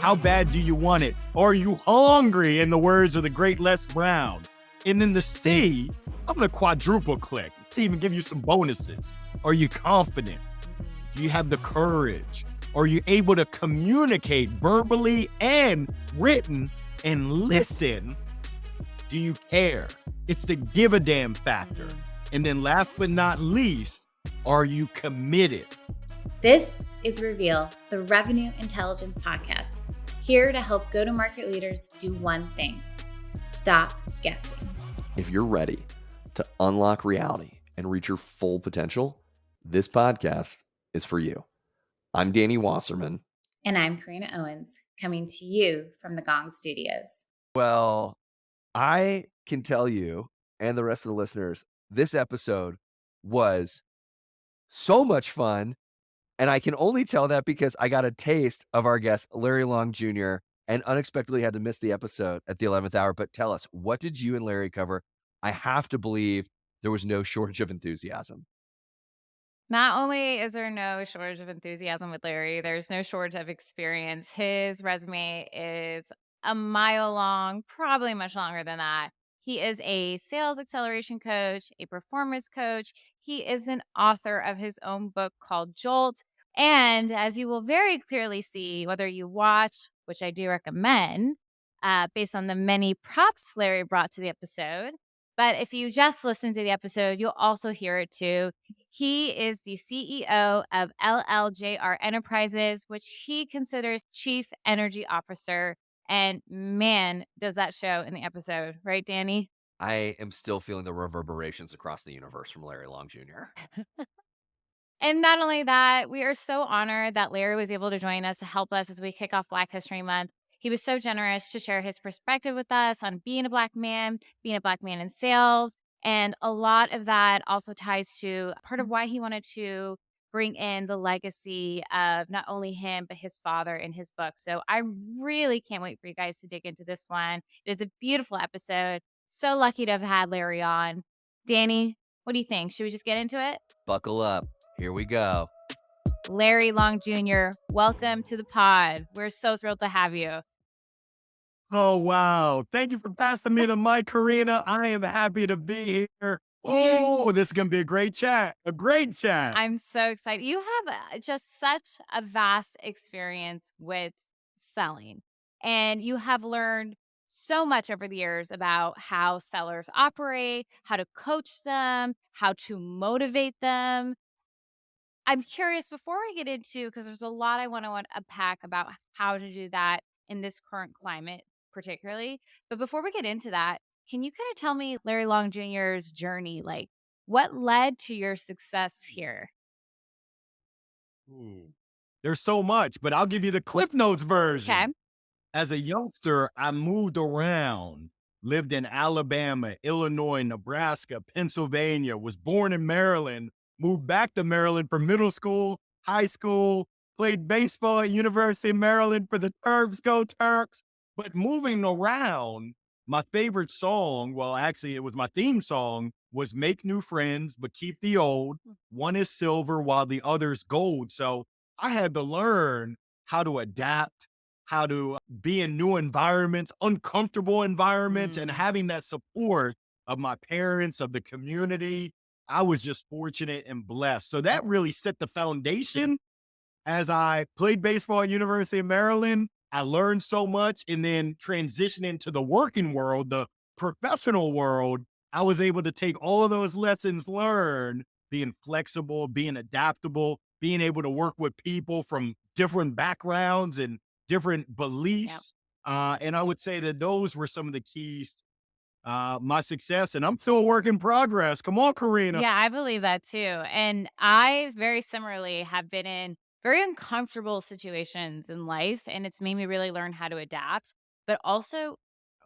How bad do you want it? Are you hungry, in the words of the great Les Brown? And then the C, I'm going to quadruple click, even give you some bonuses. Are you confident? Do you have the courage? Are you able to communicate verbally and written? And listen, do you care? It's the give a damn factor. And then last but not least, are you committed? This is Reveal, the Revenue Intelligence Podcast, here to help go-to-market leaders do one thing: stop guessing. If you're ready to unlock reality and reach your full potential, this podcast is for you. I'm Danny Wasserman. And I'm Corrina Owens, coming to you from the Gong Studios. Well, I can tell you and the rest of the listeners, this episode was so much fun. And I can only tell that because I got a taste of our guest, Larry Long Jr., and unexpectedly had to miss the episode at the 11th hour. But tell us, what did you and Larry cover? I have to believe there was no shortage of enthusiasm. Not only is there no shortage of enthusiasm with Larry, there's no shortage of experience. His resume is a mile long, probably much longer than that. He is a sales acceleration coach, a performance coach. He is an author of his own book called Jolt. And as you will very clearly see, whether you watch, which I do recommend, based on the many props Larry brought to the episode, but if you just listen to the episode, you'll also hear it too. He is the CEO of LLJR Enterprises, which he considers Chief Energy Officer. And man, does that show in the episode, right, Danny? I am still feeling the reverberations across the universe from Larry Long Jr. And not only that, we are so honored that Larry was able to join us to help us as we kick off Black History Month. He was so generous to share his perspective with us on being a Black man in sales. And a lot of that also ties to part of why he wanted to bring in the legacy of not only him, but his father in his book. So I really can't wait for you guys to dig into this one. It is a beautiful episode. So lucky to have had Larry on. Danny, what do you think? Should we just get into it? Buckle up. Here we go. Larry Long Jr., welcome to the pod. We're so thrilled to have you. Oh, wow. Thank you for passing me the mic, Corrina. I am happy to be here. Oh, this is going to be a great chat. A great chat. I'm so excited. You have just such a vast experience with selling, and you have learned so much over the years about how sellers operate, how to coach them, how to motivate them. I'm curious before we get into, because there's a lot I want to unpack about how to do that in this current climate, particularly. But before we get into that, can you kind of tell me Larry Long Jr.'s journey? Like, what led to your success here? Ooh. There's so much, but I'll give you the Cliff Notes version. Okay. As a youngster, I moved around, lived in Alabama, Illinois, Nebraska, Pennsylvania, was born in Maryland, moved back to Maryland for middle school, high school, played baseball at University of Maryland for the Terps, go Terps. But moving around, my favorite song, well, actually, it was my theme song, was Make New Friends, but Keep the Old. One is silver while the other's gold. So I had to learn how to adapt, how to be in new environments, uncomfortable environments, and having that support of my parents, of the community. I was just fortunate and blessed. So that really set the foundation. As I played baseball at University of Maryland, I learned so much, and then transitioning to the working world, the professional world, I was able to take all of those lessons learned, being flexible, being adaptable, being able to work with people from different backgrounds and different beliefs. And I would say that those were some of the keys my success, and I'm still a work in progress. Come on, Corrina. Yeah, I believe that too. And I very similarly have been in very uncomfortable situations in life, and it's made me really learn how to adapt, but also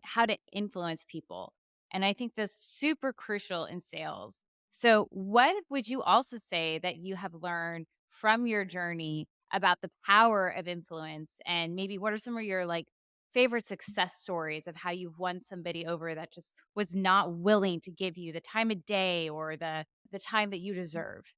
how to influence people. And I think that's super crucial in sales. So, what would you also say that you have learned from your journey about the power of influence? And maybe what are some of your favorite success stories of how you've won somebody over that just was not willing to give you the time of day or the time that you deserve?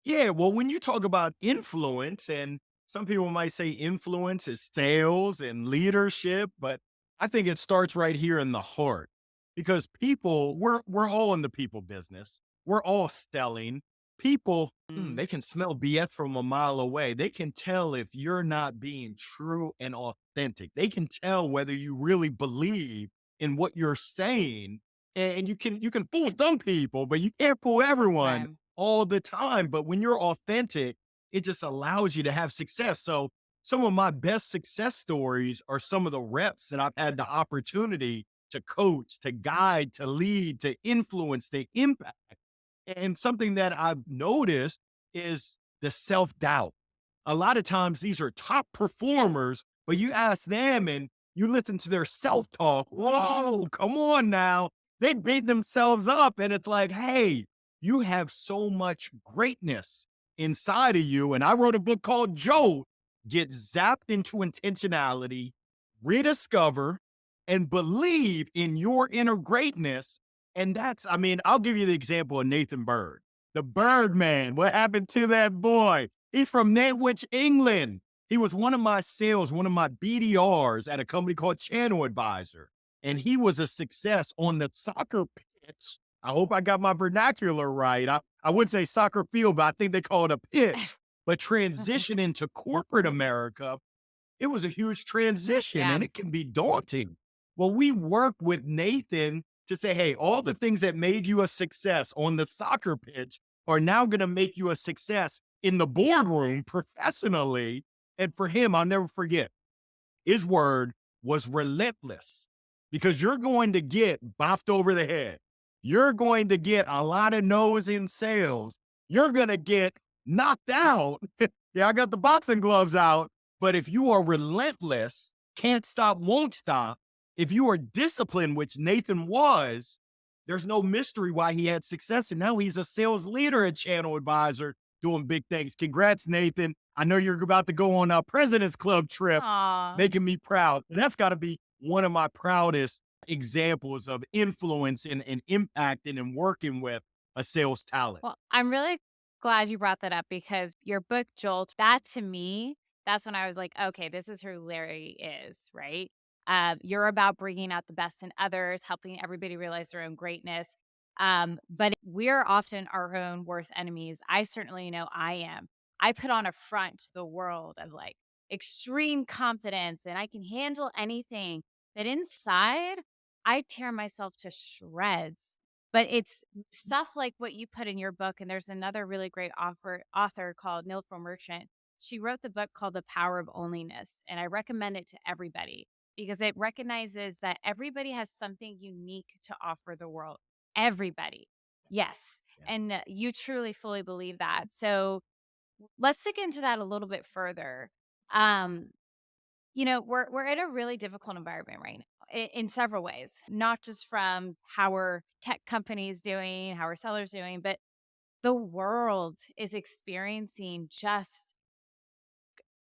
Yeah, well, when you talk about influence, and some people might say influence is sales and leadership, but I think it starts right here in the heart because people, we're all in the people business. We're all selling. People, Mm. they can smell BS from a mile away. They can tell if you're not being true and authentic. They can tell whether you really believe in what you're saying. And you can fool some people, but you can't fool everyone Right. all the time. But when you're authentic, it just allows you to have success. So some of my best success stories are some of the reps that I've had the opportunity to coach, to guide, to lead, to influence, to impact. And something that I've noticed is the self doubt. A lot of times these are top performers, but you ask them and you listen to their self talk. Whoa, come on now. They beat themselves up. And it's like, hey, you have so much greatness inside of you. And I wrote a book called Joe Get Zapped into Intentionality, Rediscover, and Believe in Your Inner Greatness. And that's, I mean, I'll give you the example of Nathan Bird, the Birdman. What happened to that boy? He's from Nantwich, England. He was one of my sales, one of my BDRs at a company called Channel Advisor. And he was a success on the soccer pitch. I hope I got my vernacular right. I would say soccer field, but I think they call it a pitch. But transition into corporate America, it was a huge transition Yeah. and it can be daunting. Well, we worked with Nathan to say, hey, all the things that made you a success on the soccer pitch are now going to make you a success in the boardroom professionally. And for him, I'll never forget, his word was relentless because you're going to get bopped over the head. You're going to get a lot of no's in sales. You're going to get knocked out. Yeah, I got the boxing gloves out. But if you are relentless, can't stop, won't stop, if you are disciplined, which Nathan was, there's no mystery why he had success. And now he's a sales leader at Channel Advisor doing big things. Congrats, Nathan. I know you're about to go on a President's Club trip, Aw. making me proud. And that's got to be one of my proudest examples of influence and impacting and working with a sales talent. Well, I'm really glad you brought that up because your book, Jolt, that to me, that's when I was like, okay, this is who Larry is, right? You're about bringing out the best in others, helping everybody realize their own greatness. But we're often our own worst enemies. I certainly know I am. I put on a front to the world of like extreme confidence and I can handle anything. But inside, I tear myself to shreds. But it's stuff like what you put in your book, and there's another really great author called Nilfro Merchant. She wrote the book called The Power of Onlyness, and I recommend it to everybody because it recognizes that everybody has something unique to offer the world. Everybody. Yes. Yeah. And you truly fully believe that. So let's dig into that a little bit further. Um, we're in a really difficult environment right now in several ways, not just from how our tech companies doing, how our sellers doing, but the world is experiencing just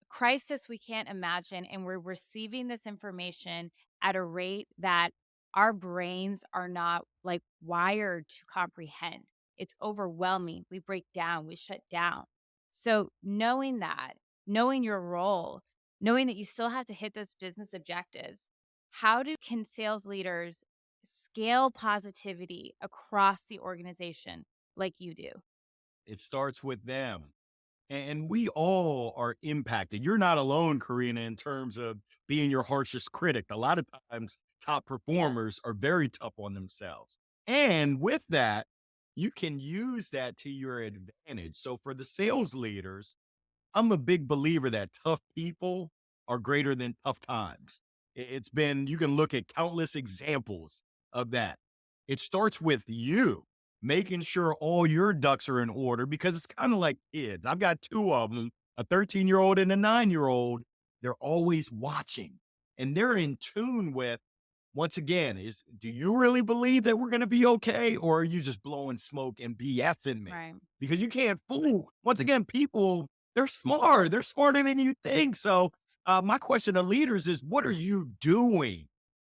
crisis we can't imagine. And we're receiving this information at a rate that our brains are not like wired to comprehend. It's overwhelming. We break down, we shut down. So, knowing that, knowing your role, knowing that you still have to hit those business objectives, can sales leaders scale positivity across the organization like you do? It starts with them. And we all are impacted. You're not alone, Corrina, in terms of being your harshest critic. A lot of times, top performers are very tough on themselves. And with that, you can use that to your advantage. So for the sales leaders, I'm a big believer that tough people are greater than tough times. It's been, you can look at countless examples of that. It starts with you making sure all your ducks are in order because it's kind of like kids. I've got two of them, a 13-year-old and a 9-year-old. They're always watching and they're in tune with, once again, do you really believe that we're going to be okay? Or are you just blowing smoke and BSing me? Right. Because you can't fool. Once again, people, they're smart. They're smarter than you think. So my question to leaders is, what are you doing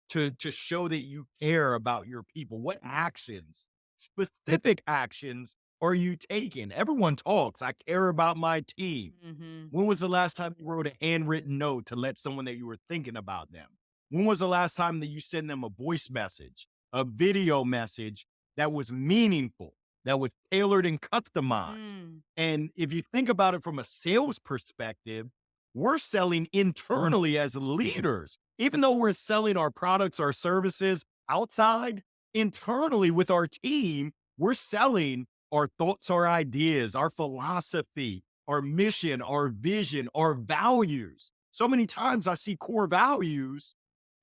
to show that you care about your people? What actions, specific actions are you taking? Everyone talks. I care about my team. Mhm. When was the last time you wrote a handwritten note to let someone that you were thinking about them? When was the last time that you sent them a voice message, a video message that was meaningful, that was tailored and customized? Mm. And if you think about it from a sales perspective, we're selling internally as leaders. Even though we're selling our products, our services outside, internally with our team, we're selling our thoughts, our ideas, our philosophy, our mission, our vision, our values. So many times I see core values,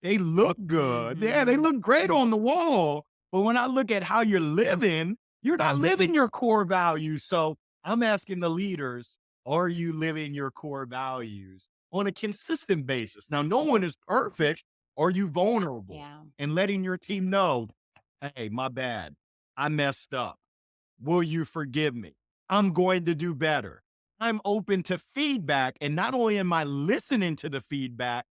they look good. Yeah, they Mhm. look great on the wall. But when I look at how you're living, you're not living your core values. So I'm asking the leaders, are you living your core values on a consistent basis? Now, no one is perfect. Are you vulnerable Yeah. and letting your team know, hey, my bad. I messed up. Will you forgive me? I'm going to do better. I'm open to feedback. And not only am I listening to the feedback,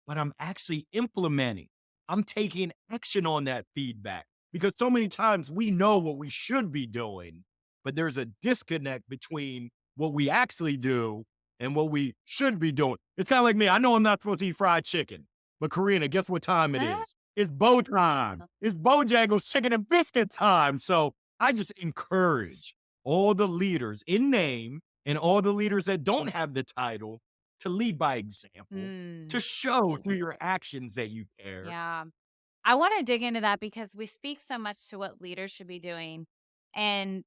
but I'm actually implementing. I'm taking action on that feedback because so many times we know what we should be doing, but there's a disconnect between what we actually do and what we should be doing. It's kind of like me. I know I'm not supposed to eat fried chicken, but Corrina, guess what time it Ah. is? It's bow time. It's Bojangles chicken and biscuit time. So I just encourage all the leaders in name and all the leaders that don't have the title to lead by example, to Mm. show through your actions that you care. Yeah. I want to dig into that because we speak so much to what leaders should be doing. And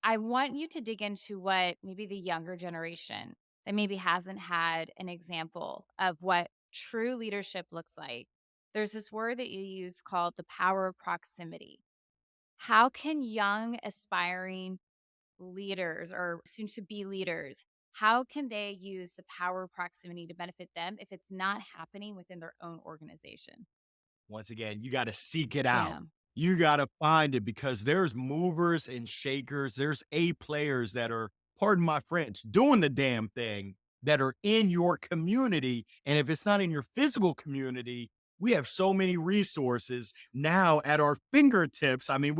I want you to dig into what maybe the younger generation that maybe hasn't had an example of what true leadership looks like. There's this word that you use called the power of proximity. How can young aspiring leaders or soon to be leaders, how can they use the power of proximity to benefit them if it's not happening within their own organization? Once again, you got to seek it out. Yeah. You got to find it because there's movers and shakers. There's A players that are, pardon my French, doing the damn thing that are in your community. And if it's not in your physical community, we have so many resources now at our fingertips. I mean,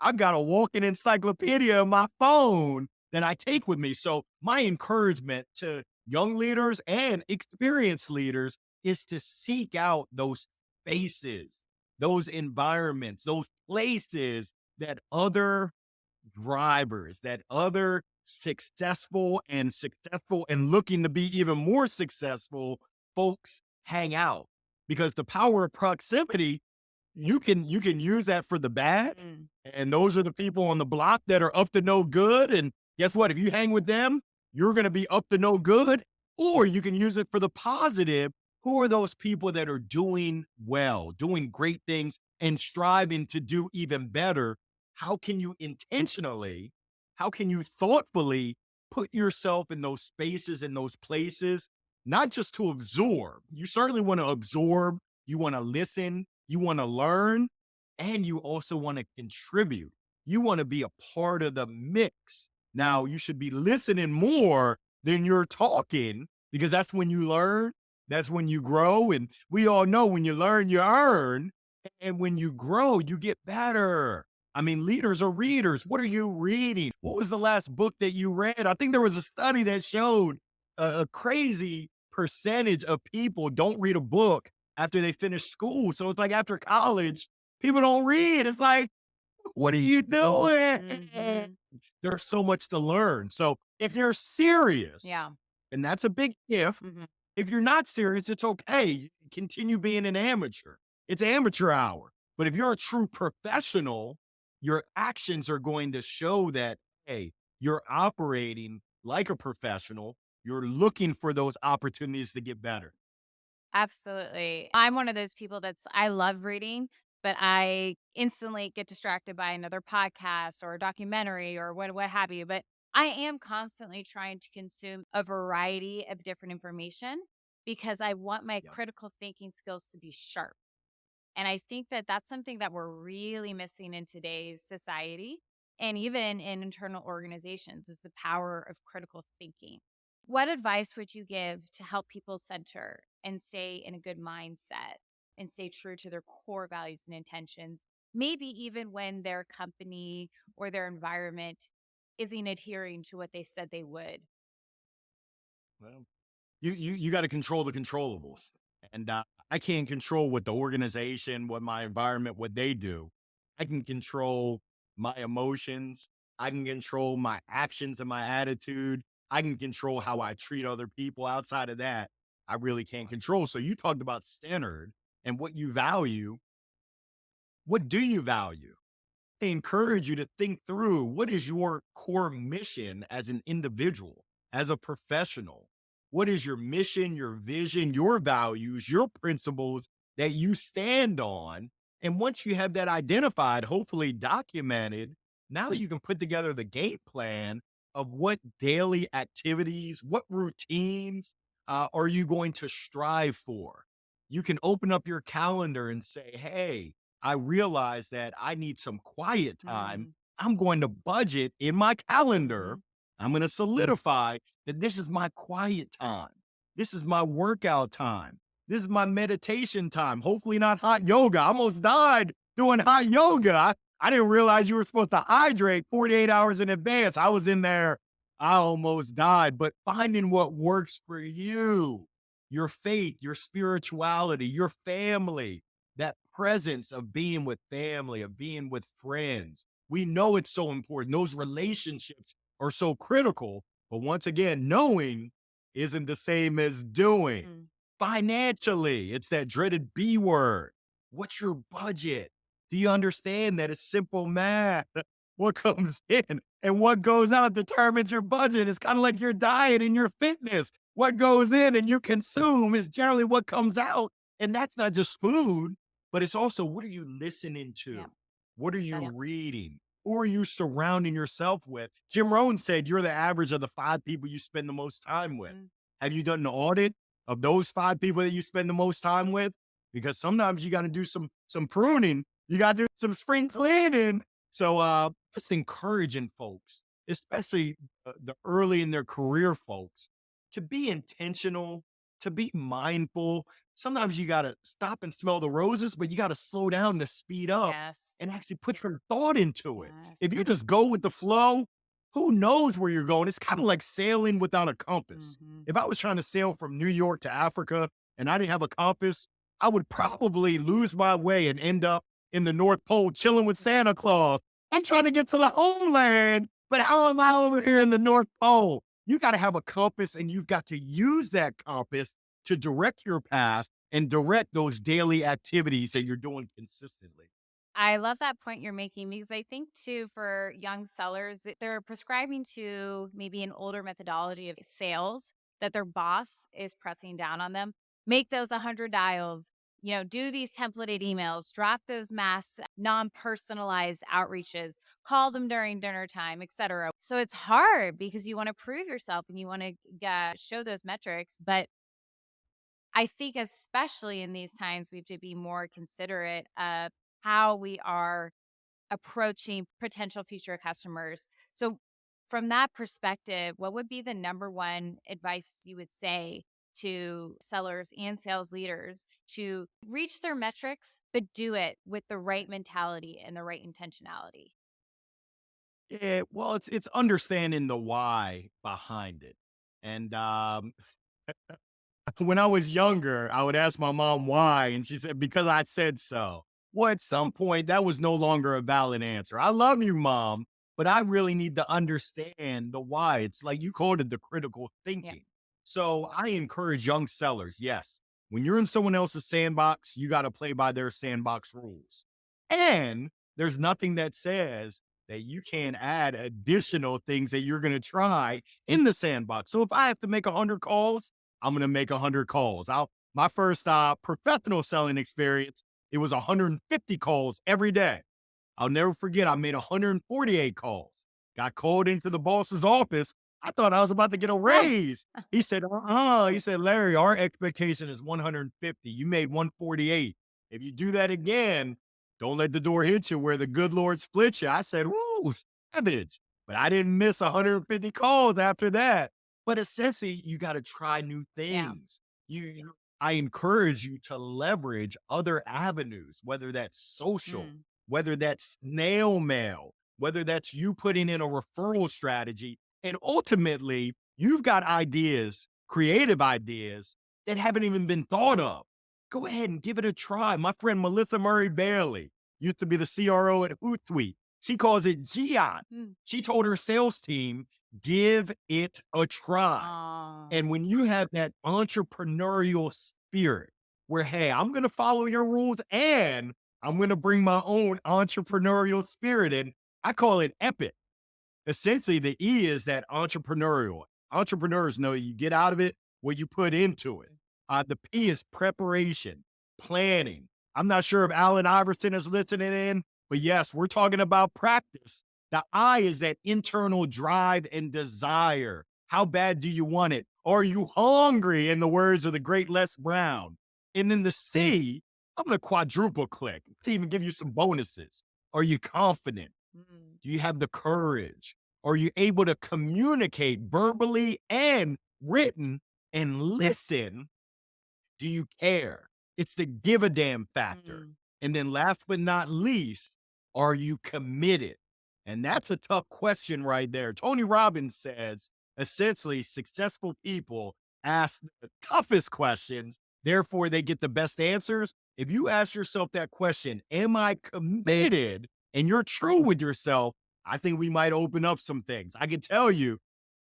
I've got a walking encyclopedia on my phone that I take with me. So my encouragement to young leaders and experienced leaders is to seek out those spaces, those environments, those places that other drivers, that other successful and looking to be even more successful folks hang out. Because the power of proximity, you can use that for the bad. Mm. And those are the people on the block that are up to no good. And guess what? If you hang with them, you're going to be up to no good. Or you can use it for the positive. Who are those people that are doing well, doing great things, and striving to do even better? How can you intentionally, how can you thoughtfully put yourself in those spaces and those places, not just to absorb? You certainly want to absorb, you want to listen, you want to learn, and you also want to contribute. You want to be a part of the mix. Now, you should be listening more than you're talking because that's when you learn, that's when you grow. And we all know when you learn, you earn. And when you grow, you get better. I mean, leaders are readers. What are you reading? What was the last book that you read? I think there was a study that showed a crazy percentage of people don't read a book after they finish school. So it's like after college, people don't read. It's like, what are you doing? Mhm. There's so much to learn. So if you're serious, Yeah. and that's a big if, Mhm. if you're not serious, it's okay. Continue being an amateur. It's amateur hour. But if you're a true professional, your actions are going to show that, hey, you're operating like a professional. You're looking for those opportunities to get better. Absolutely. I'm one of those people I love reading, but I instantly get distracted by another podcast or a documentary or what have you. But I am constantly trying to consume a variety of different information because I want my Yeah. critical thinking skills to be sharp. And I think that that's something that we're really missing in today's society and even in internal organizations is the power of critical thinking. What advice would you give to help people center and stay in a good mindset and stay true to their core values and intentions maybe even when their company or their environment isn't adhering to what they said they would. Well, you got to control the controllables, and I can't control what the organization, what my environment, what they do. I can control my emotions. I can control my actions and my attitude. I can control how I treat other people. Outside of that, I really can't control. So you talked about standard and what you value. What do you value? I encourage you to think through, what is your core mission as an individual, as a professional? What is your mission, your vision, your values, your principles that you stand on? And once you have that identified, hopefully documented, now you can put together the game plan of what daily activities, what routines are you going to strive for? You can open up your calendar and say, hey, I realize that I need some quiet time. Mm, I'm going to budget in my calendar. mhm. I'm going to solidify that this is my quiet time. This is my workout time. This is my meditation time. Hopefully, not hot yoga. I almost died doing hot yoga. I didn't realize you were supposed to hydrate 48 hours in advance. I was in there. I almost died. But finding what works for you, your faith, your spirituality, your family, that presence of being with family, of being with friends. We know it's so important. Those relationships are so critical. But once again, knowing isn't the same as doing. Mm. Financially, it's that dreaded B word. What's your budget? Do you understand that it's simple math? What comes in and what goes out determines your budget. It's kind of like your diet and your fitness. What goes in and you consume is generally what comes out. And that's not just food, but it's also, what are you listening Yeah. to? What are you That's reading? Who are you surrounding yourself with? Jim Rohn said you're the average of the 5 people you spend the most time with. mm, Have you done the audit of those 5 people that you spend the most time with? Because sometimes you got to do some pruning. You got to do some spring cleaning. So just encouraging folks, especially the early in their career folks, to be intentional, to be mindful. Sometimes you got to stop and smell the roses, but you got to slow down to speed up yes. and actually put some thought into it. Yes. If you just go with the flow, who knows where you're going? It's kind of like sailing without a compass. Mhm. If I was trying to sail from New York to Africa and I didn't have a compass, I would probably lose my way and end up in the North Pole chilling with Santa Claus. I'm trying to get to the homeland, but how am I over here in the North Pole? You got to have a compass and you've got to use that compass to direct your path and direct those daily activities that you're doing consistently. I love that point you're making because I think too for young sellers, they're prescribing to maybe an older methodology of sales that their boss is pressing down on them. Make those 100 dials, do these templated emails, drop those mass non-personalized outreaches, call them during dinner time, etc. So it's hard because you want to prove yourself and you want to show those metrics, but I think especially in these times, we have to be more considerate of how we are approaching potential future customers. So, from that perspective, what would be the number one advice you would say to sellers and sales leaders to reach their metrics, but do it with the right mentality and the right intentionality? Yeah, well, it's understanding the why behind it. And when I was younger, I would ask my mom why, and she said, because I said so. Well, at some point, that was no longer a valid answer. I love you, mom, but I really need to understand the why. It's like you called it the critical Yeah. thinking. So I encourage young sellers, yes, when you're in someone else's sandbox, you got to play by their sandbox rules. And there's nothing that says that you can't add additional things that you're going to try in the sandbox. So if I have to make 100 calls, I'm going to make 100 calls. My first professional selling experience, it was 150 calls every day. I'll never forget, I made 148 calls. Got called into the boss's office. I thought I was about to get a raise. He said, He said, Larry, our expectation is 150. You made 148. If you do that again, don't let the door hit you where the good Lord split you. I said, woo, savage. But I didn't miss 150 calls after that. But essentially, you got to try new Yeah. things. I encourage you to leverage other avenues, whether that's social, Mm. whether that's snail mail, whether that's you putting in a referral strategy. And ultimately, you've got ideas, creative ideas that haven't even been thought of. Go ahead and give it a try. My friend Melissa Murray Bailey used to be the CRO at Hootsuite. She calls it Gian. Mm. She told her sales team, give it a try. Aw. And when you have that entrepreneurial spirit where, hey, I'm going to follow your rules and I'm going to bring my own entrepreneurial spirit in, I call it epic. Essentially, the E is that entrepreneurial. Entrepreneurs know you get out of it what you put into it. The P is preparation, planning. I'm not sure if Allen Iverson is listening in, but yes, we're talking about practice. The I is that internal drive and desire. How bad do you want it? Are you hungry? In the words of the great Les Brown. And then the C, I'm going to quadruple click, even give you some bonuses. Are you confident? Mm. Do you have the courage? Are you able to communicate verbally and written and listen? Do you care? It's the give a damn factor. Mm. And then last but not least, are you committed? And that's a tough question right there. Tony Robbins says essentially successful people ask the toughest questions, therefore they get the best answers. If you ask yourself that question, am I committed? And you're true with yourself, I think we might open up some things. I can tell you,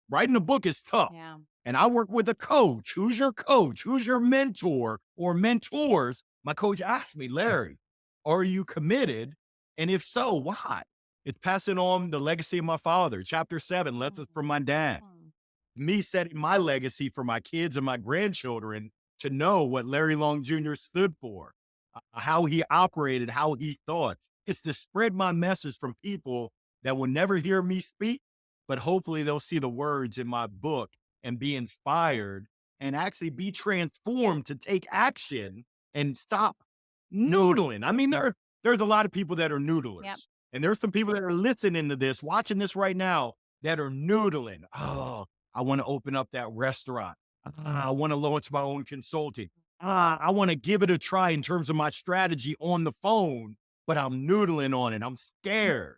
writing a book is tough. Yeah. And I work with a coach. Who's your coach? Who's your mentor or mentors? My coach asked me, Larry, are you committed? And if so, why? It's passing on the legacy of my father. Chapter 7, lessons from my dad. Mm. Me setting my legacy for my kids and my grandchildren to know what Larry Long Jr. stood for, how he operated, how he thought. It's to spread my message from people that will never hear me speak, but hopefully they'll see the words in my book and be inspired and actually be transformed to take action and stop noodling. I mean, there's a lot of people that are noodlers. Yep. And there's some people that are listening to this, watching this right now, that are noodling. Oh, I want to open up that restaurant. I want to launch my own consulting. I want to give it a try in terms of my strategy on the phone, but I'm noodling on it. I'm scared.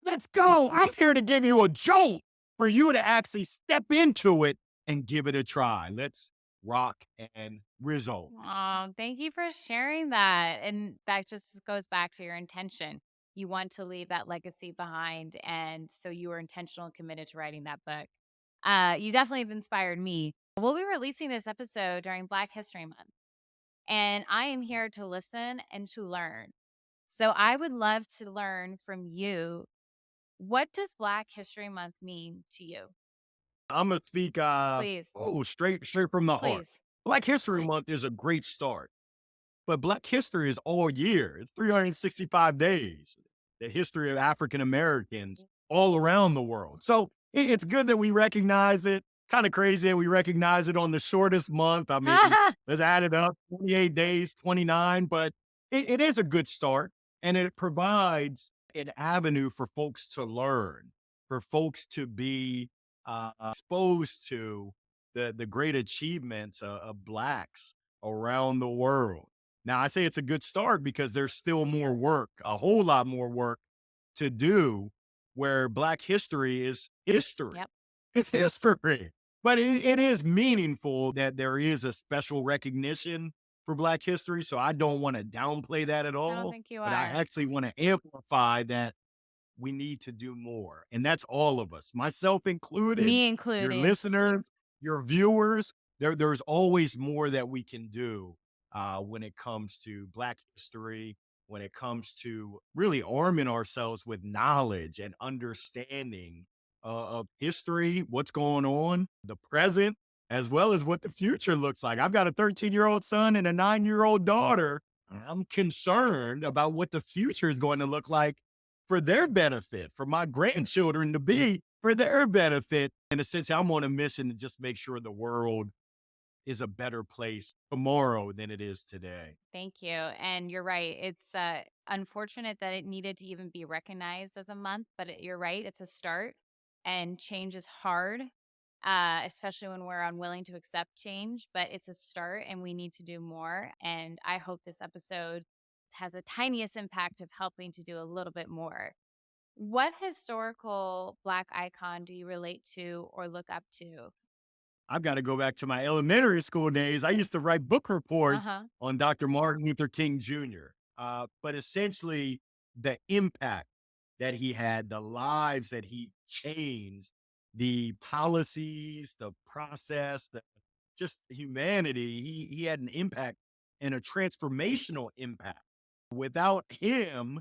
Let's go. I'm here to give you a jolt for you to actually step into it and give it a try. Let's rock and result. Oh, thank you for sharing that. And that just goes back to your intention. You want to leave that legacy behind. And so you were intentional and committed to writing that book. You definitely have inspired me. We'll be releasing this episode during Black History Month, and I am here to listen and to learn. So I would love to learn from you. What does Black History Month mean to you? I'm gonna speak Please, straight from the heart. please. Black History Month is a great start. But Black history is all year. It's 365 days. The history of African Americans all around the world. So it's good that we recognize it. Kind of crazy that we recognize it on the shortest month. I mean, let's add it up 28 days, 29, but it is a good start. And it provides an avenue for folks to learn, for folks to be exposed to the great achievements of Blacks around the world. Now, I say it's a good start because there's still more work, a whole lot more work to do where Black history is history. Yep. It's history. But it is meaningful that there is a special recognition for Black history. So I don't want to downplay that at I don't all. think you But I are. actually want to amplify that we need to do more. And that's all of us, myself included, Me your included. listeners, your viewers. There's always more that we can do when it comes to Black history, when it comes to really arming ourselves with knowledge and understanding of history, what's going on, the present, as well as what the future looks like. I've got a 13-year-old son and a 9-year-old daughter. I'm concerned about what the future is going to look like for their benefit, for my grandchildren to be for their benefit. In a sense, I'm on a mission to just make sure the world is a better place tomorrow than it is today. Thank you. And you're right. It's unfortunate that it needed to even be recognized as a month, but you're right. It's a start, and change is hard, especially when we're unwilling to accept change. But it's a start, and we need to do more. And I hope this episode has the tiniest impact of helping to do a little bit more. What historical Black icon do you relate to or look up to? I've got to go back to my elementary school days. I used to write book reports Uh-huh. on Dr. Martin Luther King Jr. But essentially, the impact that he had, the lives that he changed, the policies, the process, just humanity, he had an impact and a transformational impact. Without him,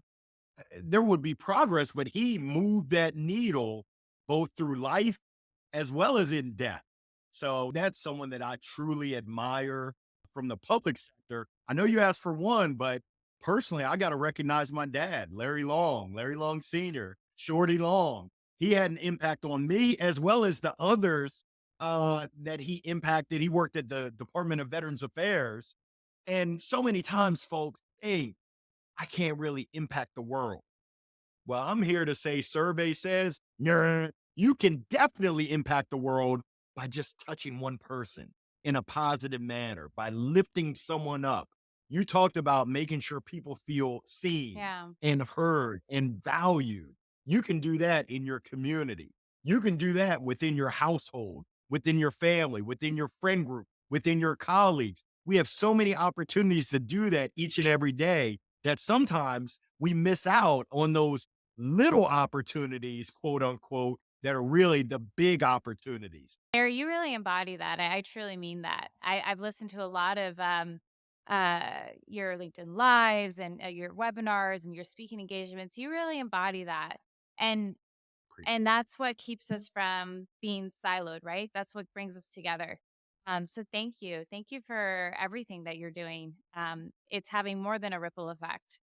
there would be progress, but he moved that needle both through life as well as in death. So that's someone that I truly admire from the public sector. I know you asked for one, but personally, I got to recognize my dad, Larry Long Sr., Shorty Long. He had an impact on me as well as the others that he impacted. He worked at the Department of Veterans Affairs. And so many times, folks, hey, I can't really impact the world. Well, I'm here to say survey says you can definitely impact the world by just touching one person in a positive manner, by lifting someone up. You talked about making sure people feel seen Yeah. and heard and valued. You can do that in your community. You can do that within your household, within your family, within your friend group, within your colleagues. We have so many opportunities to do that each and every day that sometimes we miss out on those little opportunities, quote unquote, that are really the big opportunities. Larry, you really embody that. I truly mean that. I've listened to a lot of your LinkedIn lives and your webinars and your speaking engagements. You really embody that. And Appreciate and that's what keeps us from being siloed, right? That's what brings us together. So thank you. Thank you for everything that you're doing. It's having more than a ripple effect.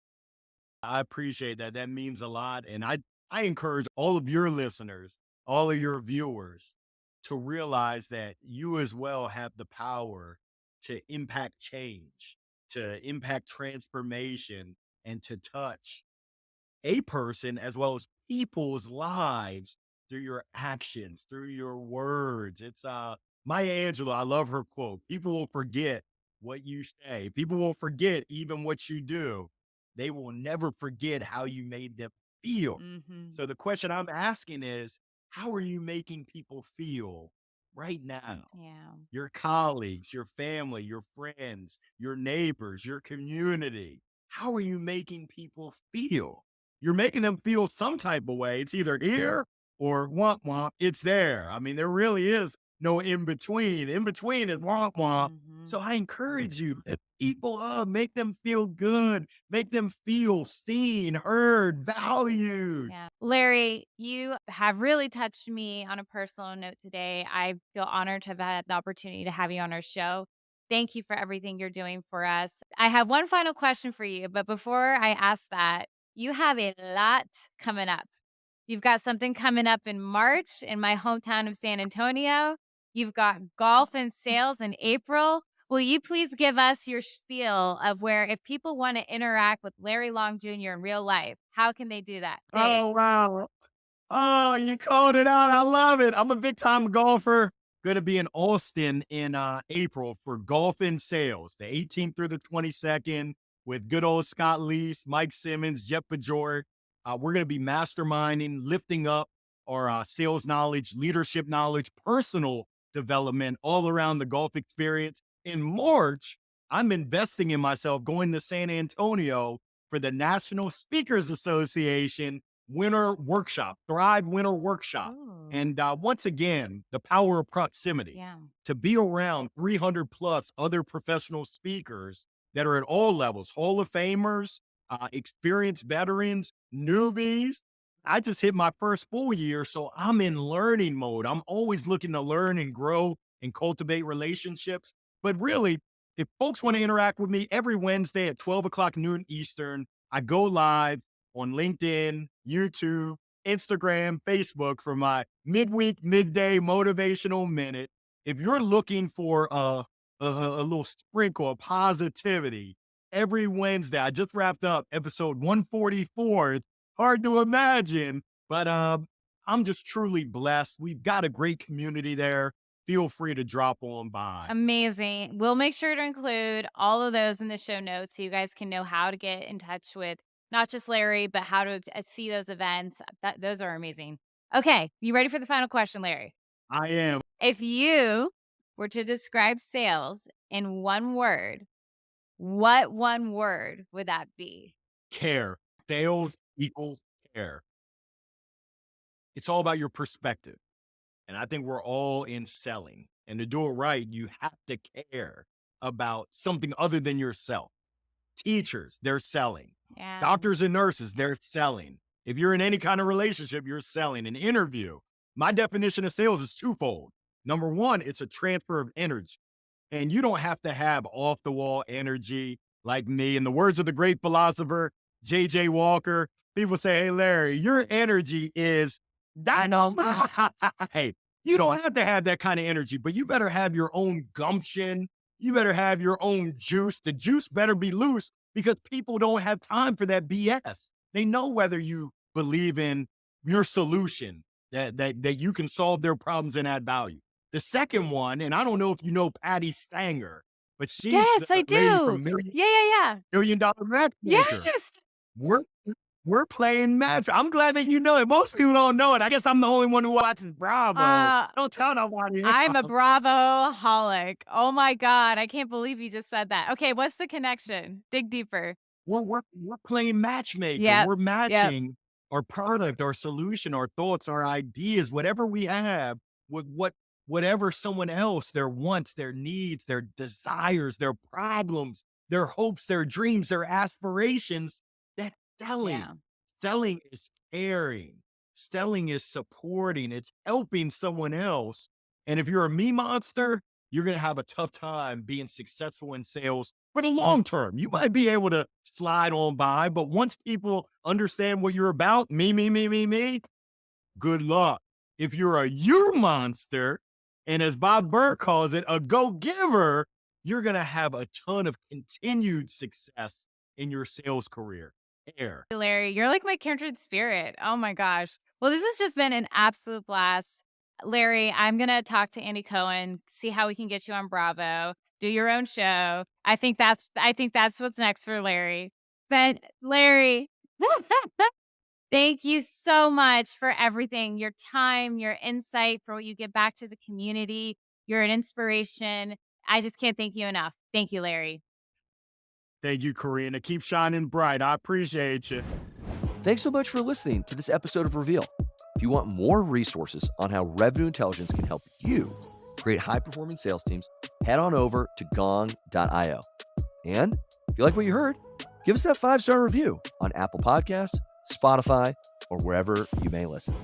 I appreciate that. That means a lot. And I encourage all of your listeners, all of your viewers to realize that you as well have the power to impact change, to impact transformation, and to touch a person as well as people's lives through your actions, through your words. It's Maya Angelou, I love her quote. People will forget what you say. People will forget even what you do. They will never forget how you made them feel. Hmm. So the question I'm asking is, how are you making people feel right now? Yeah. Your colleagues, your family, your friends, your neighbors, your community. How are you making people feel? You're making them feel some type of way. It's either here or womp womp. It's there. I mean, there really is no in between. In between is womp womp. Hmm. So I encourage you, lift people up, make them feel good, make them feel seen, heard, valued. Yeah. Larry, you have really touched me on a personal note today. I feel honored to have had the opportunity to have you on our show. Thank you for everything you're doing for us. I have one final question for you, but before I ask that, you have a lot coming up. You've got something coming up in March in my hometown of San Antonio. You've got golf and sales in April. Will you please give us your spiel of where if people want to interact with Larry Long Jr. in real life, how can they do that? Oh, Dates. wow. Oh, you called it out. I love it. I'm a big time golfer. Going to be in Austin in April for Golf and Sales, the 18th through the 22nd, with good old Scott Leese, Mike Simmons, Jeff Bajorek. We're going to be masterminding, lifting up our sales knowledge, leadership knowledge, personal development all around the golf experience. In March, I'm investing in myself going to San Antonio for the National Speakers Association Winter Workshop, Thrive Winter Workshop. Ooh. And once again, the power of proximity Yeah. to be around 300 plus other professional speakers that are at all levels, Hall of Famers, experienced veterans, newbies. I just hit my first full year, so I'm in learning mode. I'm always looking to learn and grow and cultivate relationships. But really, if folks want to interact with me every Wednesday at 12 o'clock noon Eastern, I go live on LinkedIn, YouTube, Instagram, Facebook for my midweek, midday motivational minute. If you're looking for a little sprinkle of positivity every Wednesday, I just wrapped up episode 144. It's hard to imagine, but I'm just truly blessed. We've got a great community there. feel free to drop on by. Amazing. We'll make sure to include all of those in the show notes so you guys can know how to get in touch with not just Larry, but how to see those events. Those are amazing. Okay, you ready for the final question, Larry? I am. If you were to describe sales in one word, what one word would that be? Care. Sales equals care. It's all about your perspective. And I think we're all in selling. And to do it right, you have to care about something other than yourself. Teachers, they're selling. Yeah. Doctors and nurses, they're selling. If you're in any kind of relationship, you're selling. An interview. My definition of sales is twofold. Number one, it's a transfer of energy. And you don't have to have off the wall energy like me. In the words of the great philosopher, J.J. Walker, people say, hey, Larry, your energy is dynamite. Hey, you don't have to have that kind of energy, but you better have your own gumption. You better have your own juice. The juice better be loose because people don't have time for that BS. They know whether you believe in your solution, that you can solve their problems and add value. The second one, and I don't know if you know Patty Stanger, but she's Yes, I the lady do. from Yeah. Million Dollar Matchmaker. Yes. We're we're playing match. I'm glad that you know it. Most people don't know it. I guess I'm the only one who watches Bravo. Don't tell nobody I'm a else. Bravo-holic. Oh my God. I can't believe you just said that. Okay, what's the connection? Dig deeper. We're playing matchmaker. Yep. We're Yep. matching our product, our solution, our thoughts, our ideas, whatever we have with whatever someone else, their wants, their needs, their desires, their problems, their hopes, their dreams, their aspirations. That selling. Yeah. Selling is caring. Selling is supporting. It's helping someone else. And if you're a me monster, you're going to have a tough time being successful in sales for the long term. You might be able to slide on by, but once people understand what you're about, me, good luck. If you're a you monster, and as Bob Burr calls it, a go-giver, you're going to have a ton of continued success in your sales career. Larry, you're like my kindred spirit. Oh my gosh. Well, this has just been an absolute blast. Larry, I'm going to talk to Andy Cohen, see how we can get you on Bravo, do your own show. I think that's what's next for Larry. But Larry, thank you so much for everything, your time, your insight, for what you give back to the community. You're an inspiration. I just can't thank you enough. Thank you, Larry. Thank you, Corrina. Keep shining bright. I appreciate you. Thanks so much for listening to this episode of Reveal. If you want more resources on how revenue intelligence can help you create high-performing sales teams, head on over to Gong.io. And if you like what you heard, give us that 5-star review on Apple Podcasts, Spotify, or wherever you may listen.